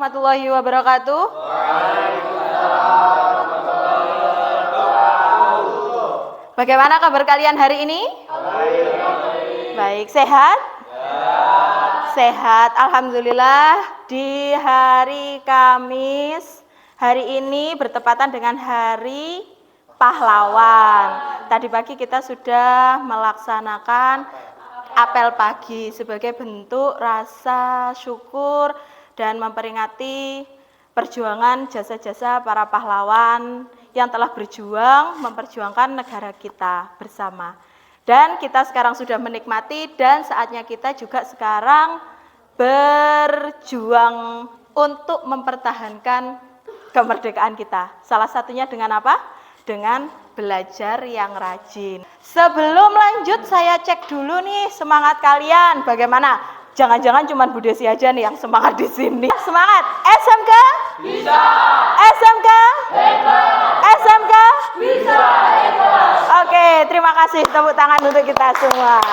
Warahmatullahi wabarakatuh. Bagaimana kabar kalian hari ini? Baik, sehat? Sehat, alhamdulillah. Di hari Kamis, hari ini bertepatan dengan Hari Pahlawan. Tadi pagi kita sudah melaksanakan apel pagi sebagai bentuk rasa syukur dan memperingati perjuangan jasa-jasa para pahlawan yang telah berjuang memperjuangkan negara kita bersama. Dan kita sekarang sudah menikmati dan saatnya kita juga sekarang berjuang untuk mempertahankan kemerdekaan kita. Salah satunya dengan apa? Dengan belajar yang rajin. Sebelum lanjut saya cek dulu nih semangat kalian bagaimana? Jangan-jangan cuma Bu Desi aja nih yang semangat di sini. Semangat. SMK? Bisa. SMK? Hebat. SMK? Bisa. Hebat. Oke, terima kasih. Tepuk tangan untuk kita semua.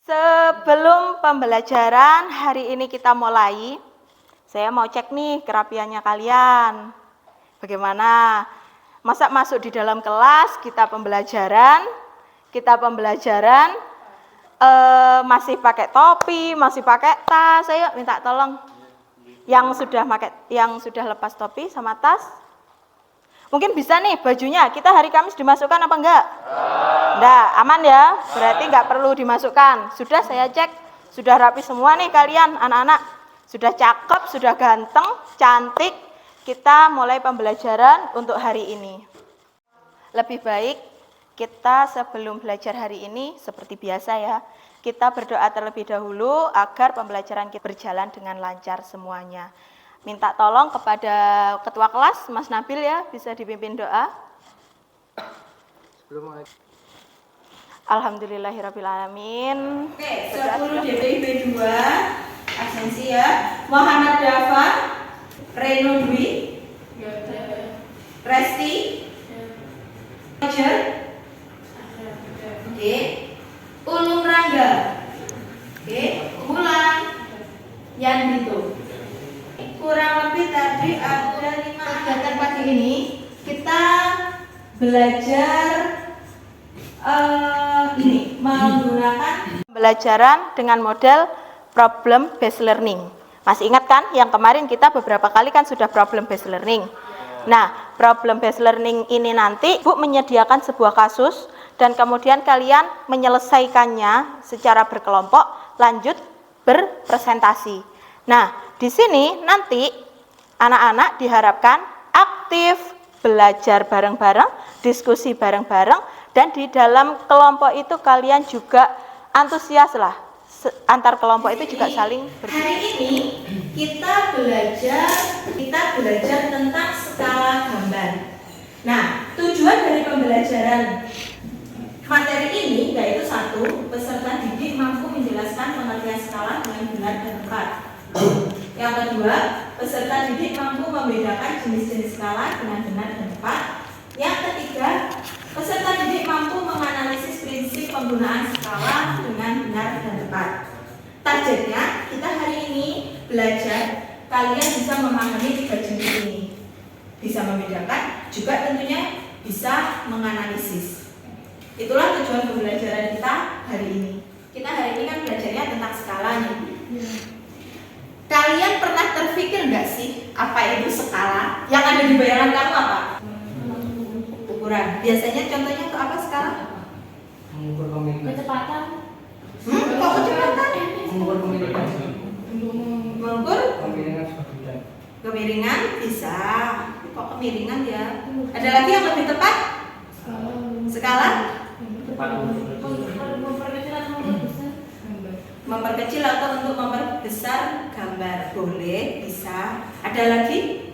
Sebelum pembelajaran hari ini kita mulai, saya mau cek nih kerapiannya kalian. Bagaimana? Masa masuk di dalam kelas kita pembelajaran masih pakai topi, masih pakai tas. Ayo minta tolong yang sudah lepas topi sama tas. Mungkin bisa nih bajunya. Kita hari Kamis dimasukkan apa enggak? Enggak, aman ya. Berarti enggak perlu dimasukkan. Sudah saya cek, sudah rapi semua nih kalian anak-anak. Sudah cakep, sudah ganteng, cantik. Kita mulai pembelajaran untuk hari ini. Lebih baik kita sebelum belajar hari ini seperti biasa ya, kita berdoa terlebih dahulu agar pembelajaran kita berjalan dengan lancar semuanya. Minta tolong kepada ketua kelas Mas Nabil ya, bisa dipimpin doa. Alhamdulillahirrabbilalamin. Oke, 10 DPIP 2 absensi ya. Muhammad Dafa, Reno Dwi, Resti, Roger, oke, Ulum Rangga, oke, Bulan, Yandito. Kurang lebih tadi ada 5 kegiatan pagi ini. Kita belajar menggunakan pembelajaran dengan model problem based learning. Masih ingat kan yang kemarin kita beberapa kali kan sudah problem based learning. Nah, problem based learning ini nanti Bu menyediakan sebuah kasus dan kemudian kalian menyelesaikannya secara berkelompok, lanjut berpresentasi. Nah, di sini nanti anak-anak diharapkan aktif, belajar bareng-bareng, diskusi bareng-bareng, dan di dalam kelompok itu kalian juga antusias lah. Antar kelompok itu juga saling berbicara. Hari ini kita belajar tentang skala gambar. Nah, tujuan dari pembelajaran materi ini yaitu 1, peserta didik mampu menjelaskan pengertian skala dengan benar dan tepat. Yang kedua, peserta didik mampu membedakan jenis-jenis skala dengan benar dan tepat. Yang ketiga, peserta didik mampu menganalisis prinsip penggunaan skala dengan benar dan tepat. Targetnya, kita hari ini belajar kalian bisa memahami 3 jenis ini. Bisa membedakan, juga tentunya bisa menganalisis. Itulah tujuan pembelajaran kita hari ini. Kita hari ini kan belajarnya tentang skala nih. Kalian pernah terpikir nggak sih apa itu skala? Yang ada di bayangan kamu apa? Ukuran. Biasanya contohnya itu apa skala? Mengukur kecepatan. Kok kecepatan? Mengukur komunikasi. Mengukur Kemiringan sebagian. kemiringan bisa. Kok kemiringan ya? Ada lagi yang lebih tepat? Skala? Memperkecil atau untuk memperbesar gambar boleh, bisa. Ada lagi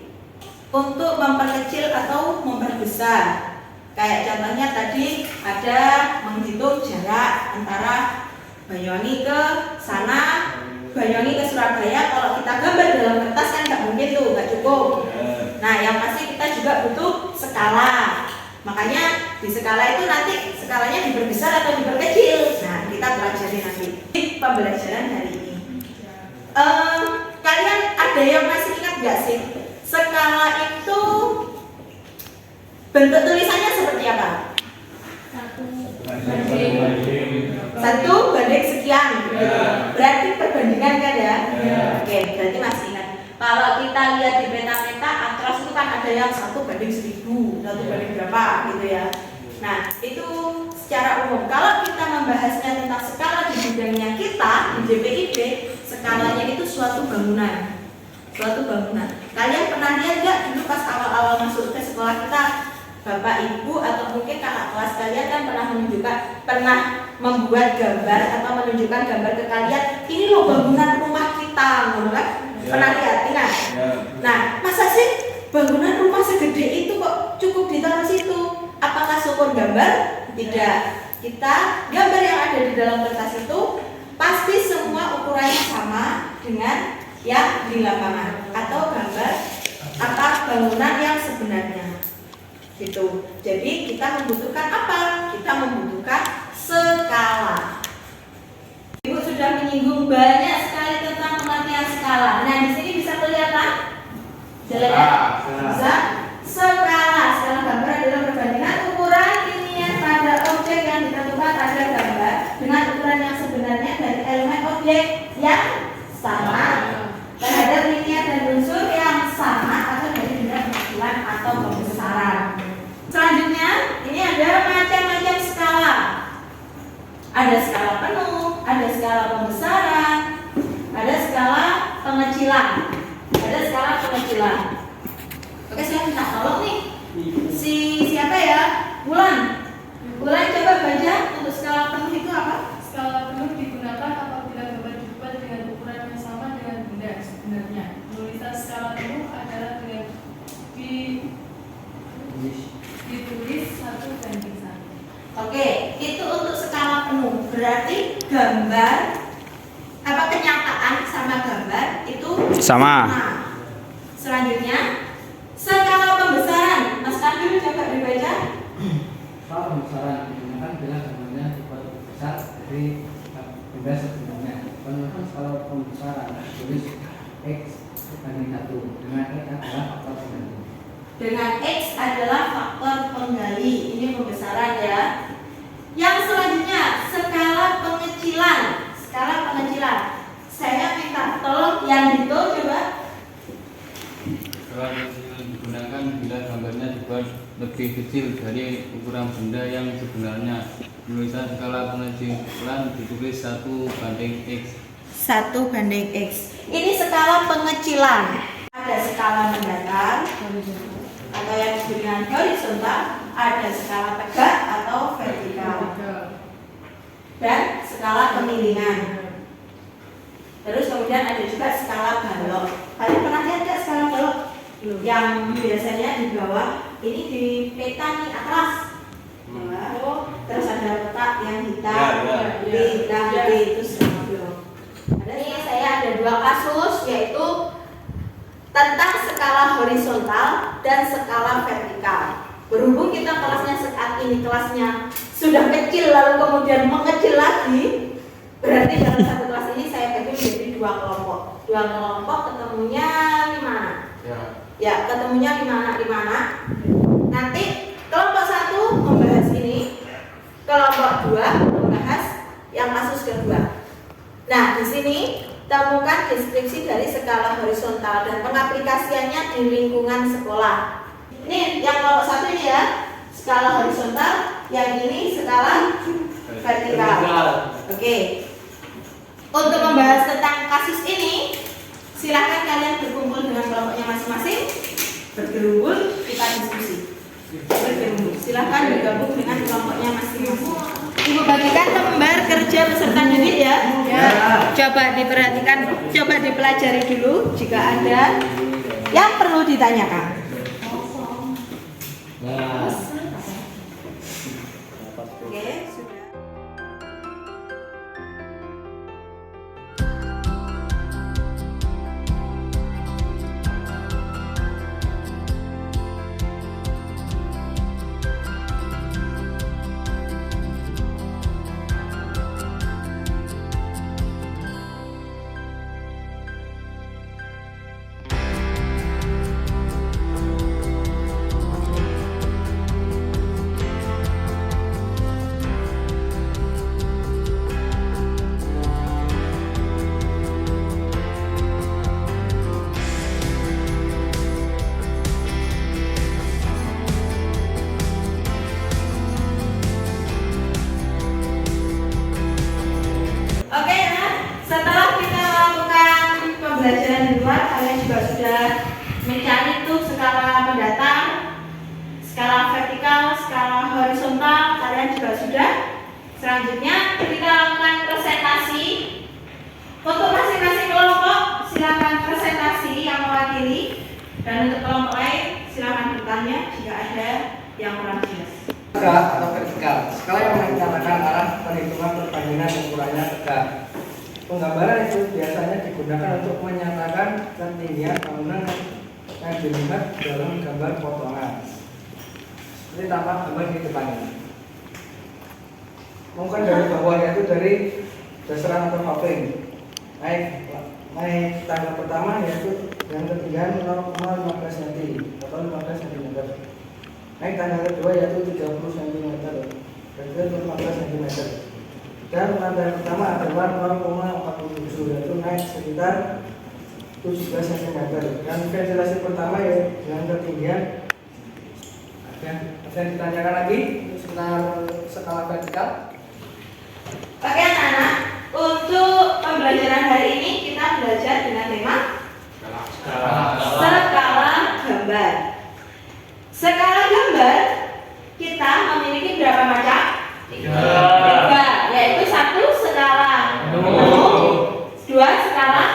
untuk memperkecil atau memperbesar. Kayak contohnya tadi ada menghitung jarak antara Banyuwangi ke sana, Banyuwangi ke Surabaya. Kalau kita gambar dalam kertas kan nggak mungkin tuh, nggak cukup. Nah, yang pasti kita juga butuh skala. Makanya di skala itu nanti skalanya diperbesar atau diperkecil. Nah, kita pelajari nanti di pembelajaran hari ini. Ada yang masih ingat nggak sih? Skala itu bentuk tulisannya seperti apa? 1 banding sekian. Berarti perbandingan kan ya? Oke, berarti masih ingat. Kalau kita lihat di peta-peta atlas itu kan ada yang 1/1000, 1 banding berapa gitu ya. Nah, itu secara umum. Kalau kita membahasnya tentang skala di bidangnya kita di JPIB, skalanya itu suatu bangunan. Suatu bangunan. Kalian pernah lihat nggak dulu pas awal-awal masuk ke sekolah kita, Bapak Ibu atau mungkin kakak kelas kalian kan pernah membuat gambar atau menunjukkan gambar ke kalian, ini loh bangunan rumah kita, gitu kan? Pernah lihat? Ingat? Nah, masa sih bangunan rumah segede itu kok cukup ditaruh situ? Apakah syukur gambar? Tidak. Kita gambar yang ada di dalam kertas itu pasti semua ukurannya sama dengan yang di lapangan atau gambar apa bangunan yang sebenarnya. Gitu. Jadi kita membutuhkan apa? Kita membutuhkan skala. Ibu sudah menyinggung banyak sekali tentang pengertian skala. Nah, di sini bisa kelihatan? Bisa. Skala gambar adalah perbandingan ukuran linear pada objek yang ditentukan pada gambar dengan ukuran yang sebenarnya dari elemen objek yang sama terhadap linear dan unsur yang sama atau dari benda pengecilan atau pembesaran. Selanjutnya, ini ada macam-macam skala. Ada skala penuh, ada skala pembesaran, ada skala pengecilan. Oke, saya minta tolong nih. Siapa ya? Bulan coba baca untuk skala penuh itu apa? Skala penuh digunakan apabila gambar dibuat dengan ukuran yang sama dengan benda sebenarnya. Penulisan skala penuh adalah dengan ditulis 1:1. Oke, itu untuk skala penuh. Berarti gambar apa kenyataan sama gambar itu Sama. Selanjutnya, skala pembesaran. Mas Kamil coba dibaca. Skala pembesaran digunakan bila gambarnya dibuat lebih besar dari benda sebelumnya. Penulisan skala pembesaran tulis X/1 dengan X adalah faktor penggali. Dengan X adalah faktor penggali. Ini pembesaran ya. Yang selanjutnya, skala pengecilan. Saya minta tolong yang itu coba. Skala pengecilan digunakan bila gambarnya dibuat lebih kecil dari ukuran benda yang sebenarnya. Penulisan skala pengecilan ditulis 1/X. 1/X. Ini skala pengecilan. Ada skala mendatar atau yang disebut dengan horizontal, ada skala tegak atau vertikal, dan skala kemiringan. Terus kemudian ada juga skala balok. Kalian pernah lihat nggak skala balok? Yang biasanya di bawah ini di peta nih atlas. Terus ada kotak yang hitam, putih itu skala balok. Ini saya ada 2 kasus, yaitu tentang skala horizontal dan skala vertikal. Berhubung kita kelasnya saat ini kelasnya sudah kecil lalu kemudian mengecil lagi, berarti dalam satu kelas ini saya bagi menjadi 2 kelompok. 2 kelompok ketemunya di mana? Ya, ketemunya di mana? Nanti kelompok 1 membahas ini, kelompok 2 membahas yang kasus kedua. Nah, di sini temukan deskripsi dari skala horizontal dan pengaplikasiannya di lingkungan sekolah. Ini yang kelompok 1 ini ya, skala horizontal, yang ini skala vertikal. Oke. Untuk membahas tentang kasus ini, silahkan kalian berkumpul dengan kelompoknya masing-masing, bergerumbul, kita diskusi. Bergerumbul. Silahkan bergabung dengan kelompoknya masing-masing. Ibu bagikan lembar kerja peserta didik ya. Coba diperhatikan, coba dipelajari dulu jika ada yang perlu ditanyakan. Oke, sudah. Oke ya, setelah kita melakukan pembelajaran di luar, kalian juga sudah mencari tuh skala mendatar, skala vertikal, skala horizontal, kalian juga sudah. Selanjutnya kita lakukan presentasi. Untuk masing-masing kelompok silakan presentasi yang mewakili, dan untuk kelompok lain silakan bertanya jika ada yang kurang jelas. Tegak atau vertikal. Skala yang menyatakan arah perhitungan perbandingan ukurannya tegak. Penggambaran itu biasanya digunakan untuk menyatakan ketinggian bangunan yang dilihat dalam gambar potongan. Ini tampak gambar di depannya. Mungkin dari bawah, yaitu dari dasaran atau paping. Naik tangga pertama yaitu yang ketinggian 0,15 cm atau 15 cm. Naik tangga kedua yaitu 30 cm dan 15 cm. Dan lantai pertama adalah 0,47 yaitu naik sekitar 17 cm. Dan ventilasi pertama yaitu dengan ketinggian ada yang ditanyakan lagi sekitar skala vertikal. Oke anak-anak, untuk pembelajaran hari ini kita belajar dengan tema skala gambar. Skala gambar kita memiliki berapa macam? Tiga, yaitu satu skala dua skala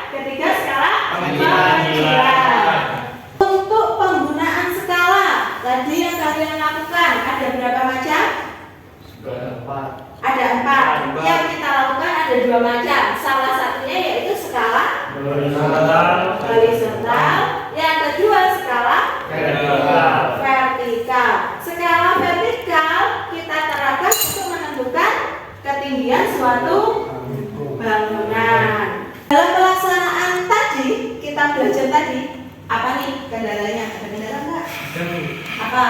ketiga skala pemanggilan. Untuk penggunaan skala tadi yang kalian lakukan ada berapa macam? Ada 4. Yang kita lakukan ada 2 macam. Salah satunya yaitu skala horizontal. Yang kedua skala vertikal. Skala vertikal kita terapkan untuk menentukan ketinggian suatu bangunan. Dalam pelaksanaan tadi kita belajar tadi apa nih kendalanya? Ada kendala nggak? Apa?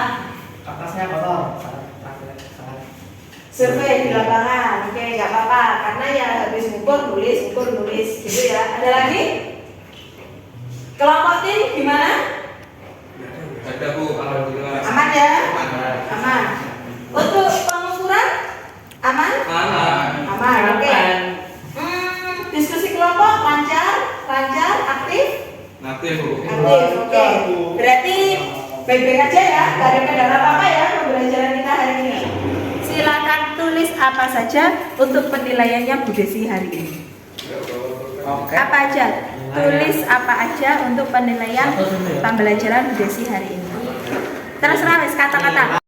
Atasnya kotor. Survei di lapangan, oke nggak apa-apa, karena ya habis ngukur nulis, gitu ya. Ada lagi? Kelompok tim gimana? Ada Bu, alhamdulillah. Aman ya? Aman. Untuk pengukuran aman? Aman, oke. Diskusi kelompok lancar, aktif, Bu. oke. Berarti baik-baik aja ya, nggak ada kendala apa-apa ya pembelajaran kita hari ini. Silakan tulis apa saja untuk penilaiannya Bu Desi hari ini. Apa aja? Tulis apa aja untuk penilaian pembelajaran Bu Desi hari ini. Terserah wis kata-kata.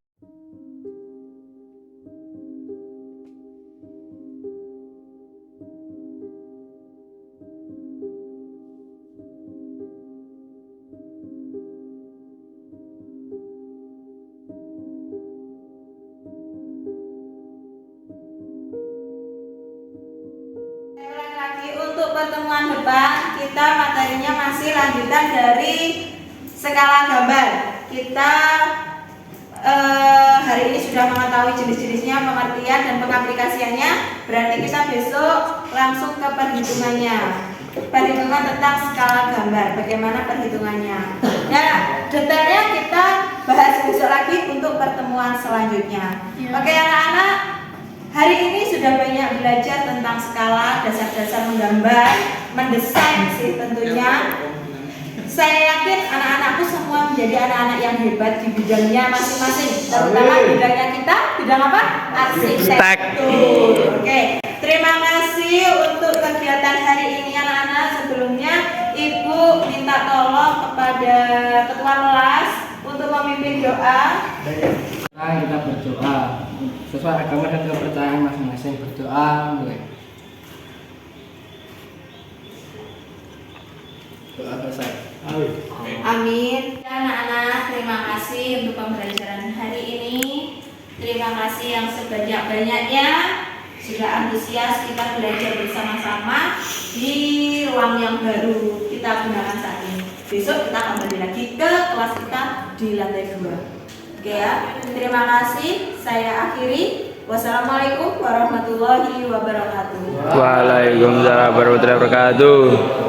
Untuk pertemuan depan kita materinya masih lanjutan dari skala gambar. Kita hari ini sudah mengetahui jenis-jenisnya, pengertian dan pengaplikasiannya. Berarti kita besok langsung ke perhitungannya. Perhitungan tentang skala gambar, bagaimana perhitungannya. Nah, detailnya kita bahas besok lagi untuk pertemuan selanjutnya. Oke anak-anak, hari ini sudah banyak belajar tentang skala, dasar-dasar menggambar, mendesain sih tentunya. Saya yakin anak-anakku semua menjadi anak-anak yang hebat di bidangnya masing-masing. Terutama bidangnya kita, bidang apa? Arsitektur. Oke, terima kasih untuk kegiatan hari ini anak-anak. Sebelumnya Ibu minta tolong kepada ketua kelas untuk memimpin doa. Kita berdoa sesuai agama dan kepercayaan masing-masing. Berdoa mulai. Doa selesai. Amin. Anak-anak, terima kasih untuk pembelajaran hari ini. Terima kasih yang sebanyak-banyaknya sudah antusias kita belajar bersama-sama di ruang yang baru kita gunakan saat ini. Besok kita kembali lagi ke kelas kita di lantai 2. Oke ya. Terima kasih. Saya akhiri. Wassalamualaikum warahmatullahi wabarakatuh. Waalaikumsalam warahmatullahi wabarakatuh.